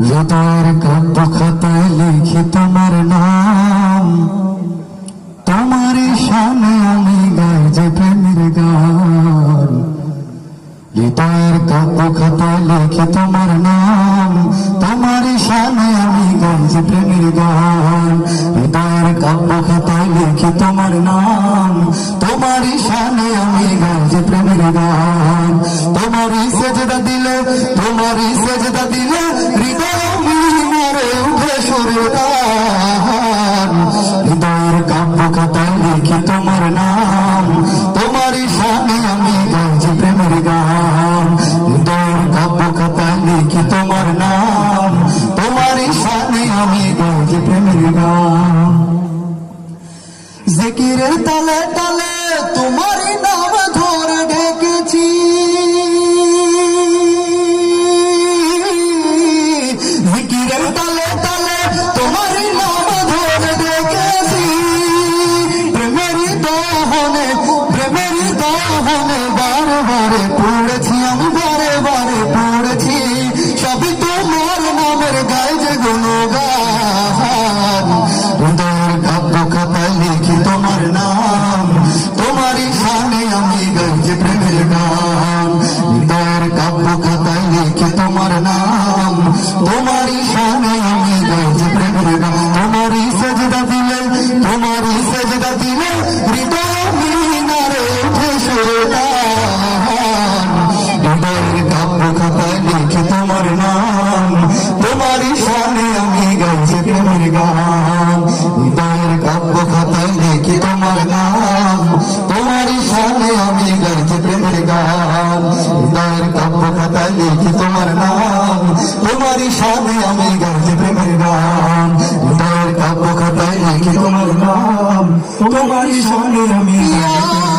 হৃদয়ের কাব্য খাতায় লিখি তোমার নাম, তোমার শানে আমি গাই যে প্রেমের গান। হৃদয়ের কাব্য খাতায় লিখি তোমার নাম, তোমার শানে আমি গাই যে প্রেমের গান। হৃদয়ের কাব্য খাতায় লিখি তোমার নাম, তোমার শানে আমি গাই যে প্রেমের গান। তোমারই সেজদা দিলে, তোমারই সেজদা দিলে হৃদয় মরে উঠে সুরে গান। হৃদয়ের কাব্য খাতায় লিখি তোমার নাম, তোমারই শানে আমি গাই যে প্রেমের গান। হৃদয়ের কাব্য খাতায় লিখি তোমার নাম, তোমারই শানে আমি গাই যে প্রেমের গান। জিকিরের তালে তালে তোমারই নাম ধরে ডেকেছি, জিকিরের তালে তালে তোমারই নাম ধরে ডেকেছি। প্রেমের দহনে, প্রেমের দহনে বারে বারে পড়েছি আমি, বারে বারে পড়েছি। সবই তোমার নামের গায়ে যে গুণগান। হৃদয়ের কাব্য খাতায় লিখি তোমার নাম, তোমারই শানে আমি গাই যে প্রেমের গান। হৃদয়ের কাব্য খাতায় লিখি তোমার নাম, তোমারই শানে আমি গাই যে প্রেমের গান। তোমারই সেজদা দিলে, তোমারই সেজদা দিলে হৃদয় মিনারে উঠে সুরে গান। হৃদয়ের কাব্য খাতায় লিখি তোমার নাম, তোমারই শানে আমি গাই যে প্রেমের গান। হৃদয়ের কাব্য খাতায় লিখি তোমার নাম, তোমারই শানে আমি গাই যে প্রেমের গান। হৃদয়ের কাব্য খাতায় লিখি তোমার নাম, তোমারই শানে আমি গাই যে প্রেমের গান। হৃদয়ের কাব্য খাতায় লিখি তোমার নাম, তোমারই শানে আমি গাই যে প্রেমের গান।